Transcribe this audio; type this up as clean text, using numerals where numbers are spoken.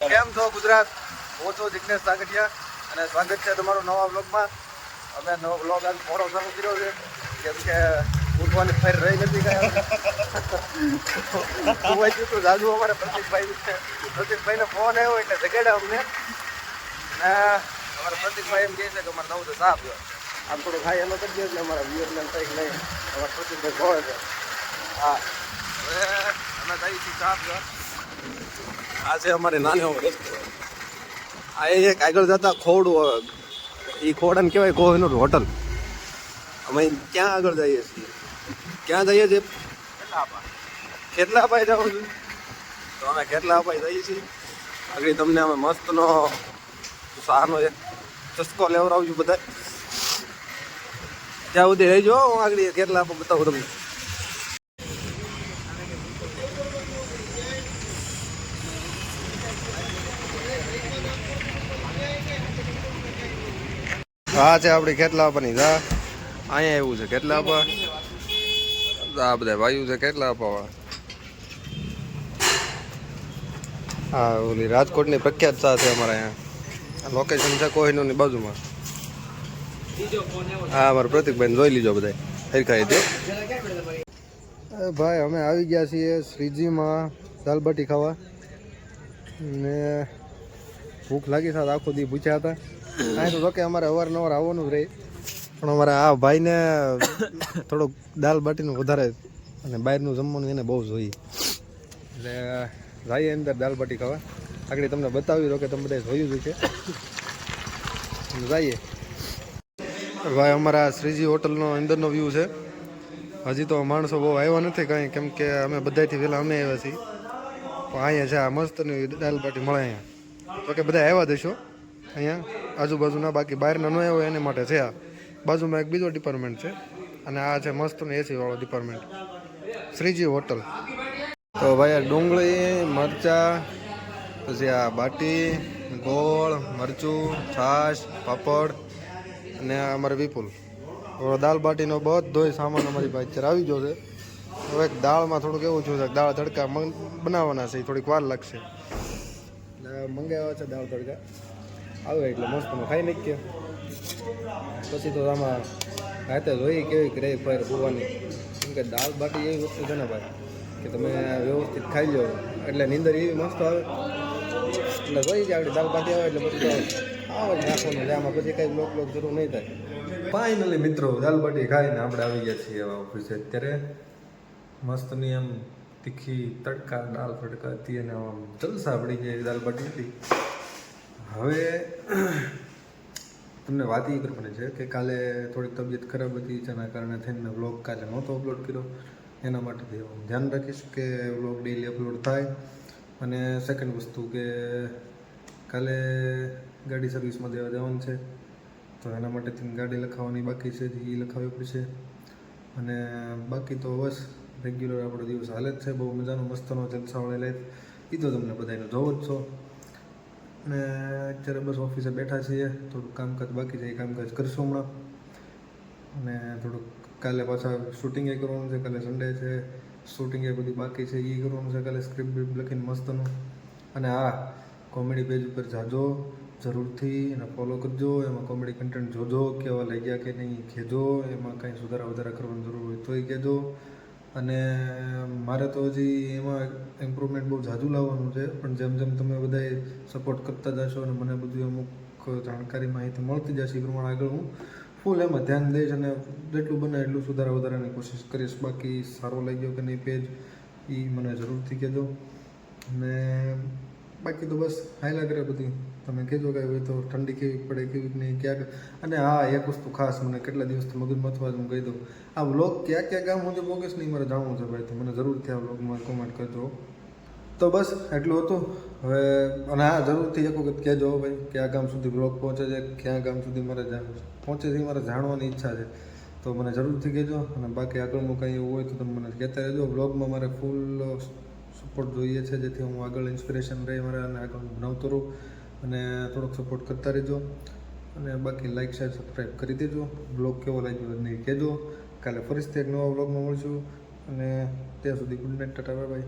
કેમ છો ગુજરાત? હું છું જિગ્નેશ સાગઠિયા અને સ્વાગત છે તમારું નવા બ્લોગમાં. અમે નવો બ્લોગ આજ મોડો શરૂ કર્યો છે કેમ કે ઉઠવાની ફેર રહી નથી ગયા. તો જાજુ અમારે પ્રતિકભાઈને ફોન આવ્યો એટલે જગાડ્યા અમને. અને અમારા પ્રતિકભાઈ એમ કહે છે કે અમારે નવું તો સાફ છે, આમ થોડું ખાઈ એનો કરી દે એટલે અમારા વ્યુઅરને કંઈક નહીં અમારા પ્રતિકભાઈ ખોવે છે. હા, હવે અમે જઈએ છીએ સાફ છે. આ છે અમારી નાની રસ્તો. આ એક આગળ જતા ખોડું, એ ખોડાને કહેવાય કોહિનૂર હોટલ. અમે ક્યાં આગળ જઈએ છીએ? ક્યાં જઈએ છીએ? ખેતલા અપાઈ જાઉં છું. તો અમે ખેતલા અપાઈ જઈએ છીએ. આગળ તમને અમે મસ્તનો સાનો એક ચસ્કો લેવડાવું બધા. ત્યાં સુધી રહીજો, હું આગળ ખેતલા આપા બતાવું તમને. હા છે આપણી ખેતલા આપવાની. અહીંયા એવું છે ખેતલા આપવા. આ બધા ભાઈઓ છે ખેતલા આપવા. હા, ઓલી રાજકોટની પ્રખ્યાત ચા છે અમારા અહીંયા. લોકેશન છે કોહિનૂરની બાજુમાં. હા, અમારા પ્રતિકભાઈ જોઈ લીજો બધા હરખાઈ દે. ભાઈ અમે આવી ગયા છીએ શ્રીજીમાં દાલબાટી ખાવા ને ભૂખ લાગી સાથે આખો દી પૂછ્યા હતા. અહીં તો કે અમારે અવારનવાર આવવાનું જ રહે, પણ અમારે આ ભાઈને થોડુંક દાલ બાટીનું વધારે અને બહારનું જમવાનું એને બહુ જોઈએ એટલે જઈએ અંદર દાલ બાટી ખાવા. આગળ તમને બતાવી દો કે તમે બધા જોયું જ છે. જઈએ ભાઈ. અમારા શ્રીજી હોટલનો અંદરનો વ્યૂ છે. હજી તો માણસો બહુ આવ્યા નથી કાંઈ, કેમ કે અમે બધાથી પહેલાં અમે આવ્યા છીએ. પણ અહીંયા છે આ મસ્તની દાલ બાટી મળે અહીંયા. તો કે બધા આવ્યા દઈશો અહીંયા આજુબાજુના, બાકી બહારના ન હોય એના માટે છે. આ બાજુમાં એક બીજો ડિપાર્ટમેન્ટ છે અને આ છે મસ્તનો એસી વાળો ડિપાર્ટમેન્ટ, શ્રીજી હોટલ. તો ભાઈ આ ડુંગળી, મરચાં, પછી આ બાટી, ગોળ, મરચું, છાશ, પાપડ અને અમારે વિપુલ. દાલ બાટીનો બધોય સામાન અમારી પાસે અત્યારે આવી ગયો છે. હવે દાળમાં થોડુંક એવું છું છે, દાળ તડકા બનાવવાના છે, થોડીક વાર લાગશે. એટલે મંગાવ્યા છે દાળ તડકા. આવે એટલે મસ્તમાં ખાઈ નાખીએ. પછી તો આમાં રાતે જોઈ કેવી રહી ફેર હોવાની, કેમ કે દાળ બાટી એવી વસ્તુ છે ને ભાઈ કે તમે વ્યવસ્થિત ખાઈ લો એટલે નીંદર એવી મસ્ત આવે. એટલે જોઈ જાય આપણી દાળ બાટી આવે એટલે પછી આવે જ નાખવાનું છે આમાં, પછી કંઈ બ્લોક જરૂર નહીં થાય. ફાઇનલી મિત્રો દાલ બાટી ખાઈને આપણે આવી ગયા છીએ ઓફિસે. અત્યારે મસ્તની એમ તીખી તડકા દાળ તડકા હતી અને આમ જલસા પડી જાય દાલ બાટી હતી. હવે તમને વાત એ કરવાની છે કે કાલે થોડીક તબિયત ખરાબ હતી, જેના કારણે થઈને વ્લોગ કાલે નહોતો અપલોડ કર્યો. એના માટેથી હું ધ્યાન રાખીશ કે વ્લોગ ડેઈલી અપલોડ થાય. અને સેકન્ડ વસ્તુ કે કાલે ગાડી સર્વિસમાં દેવા જવાનું છે, તો એના માટેથી ગાડી લખાવવાની બાકી છે, એ લખાવવી પડશે. અને બાકી તો બસ રેગ્યુલર આપણો દિવસ હાલે જ છે. બહુ મજાનો મસ્તનો જલસાવાળી લાઈફ, એ તો તમને બધાને જોવો જ છો. અને અત્યારે બસ ઓફિસે બેઠા છીએ, થોડુંક કામકાજ બાકી છે, એ કામકાજ કરશું હમણાં. અને થોડુંક કાલે પાછા શૂટિંગે કરવાનું છે, કાલે સન્ડે છે, શૂટિંગે બધું બાકી છે, એ કરવાનું છે કાલે, સ્ક્રિપ્ટ બીપ લખીને મસ્તનું. અને હા, કોમેડી પેજ ઉપર જાજો જરૂરથી અને ફોલો કરજો. એમાં કોમેડી કન્ટેન્ટ જોજો, કેવા લાગ્યા કે નહીં કહેજો. એમાં કાંઈ સુધારા વધારા કરવાની જરૂર હોય તોય કહેજો. અને મારે તો હજી એમાં ઇમ્પ્રુવમેન્ટ બહુ ઝાઝું લાવવાનું છે, પણ જેમ જેમ તમે બધાએ સપોર્ટ કરતા જશો અને મને બધું અમુક જાણકારી માહિતી મળતી જશે એ પ્રમાણે આગળ હું ફૂલ એમાં ધ્યાન દઈશ અને જેટલું બને એટલું સુધારા વધારાની કોશિશ કરીશ. બાકી સારો લાગ્યો કે નહીં પેજ એ મને જરૂરથી કહેજો. અને બાકી તો બસ હાયલા કરે બધી. તમે કહેજો કે હવે તો ઠંડી કેવી પડે કેવી નહીં ક્યાંક. અને હા, એક વસ્તુ ખાસ મને કેટલા દિવસથી મગજમાં અથવા હું કહી દઉં, આ વ્લોગ ક્યાં ક્યાં ગામ સુધી બોગસ નહીં મારે જાણવું છે ભાઈ, તો મને જરૂરથી આ વ્લોગમાં કોમેન્ટ કરજો. તો બસ એટલું હતું હવે. અને હા, જરૂરથી એક વખત કહેજો ભાઈ ક્યાં ગામ સુધી વ્લોગ પહોંચે છે, ક્યાં ગામ સુધી મારે પહોંચે છે, મારે જાણવાની ઈચ્છા છે, તો મને જરૂરથી કહેજો. અને બાકી આગળનું કંઈ એવું હોય તો તમે મને કહેતા રહેજો. વ્લોગમાં મારે ફૂલ સપોર્ટ જોઈએ છે, જેથી હું આગળ ઇન્સ્પિરેશન રહે મારે અને આગળ બનાવતો રહું. અને થોડોક સપોર્ટ કરતા રહેજો. અને બાકી લાઇક શેર સબસ્ક્રાઈબ કરી દેજો. બ્લોગ કેવો લાગ્યો નહીં કહેજો. કાલે ફરીથી એક નવા બ્લોગમાં મળશું. અને ત્યાં સુધી good night, Tata, bye bye.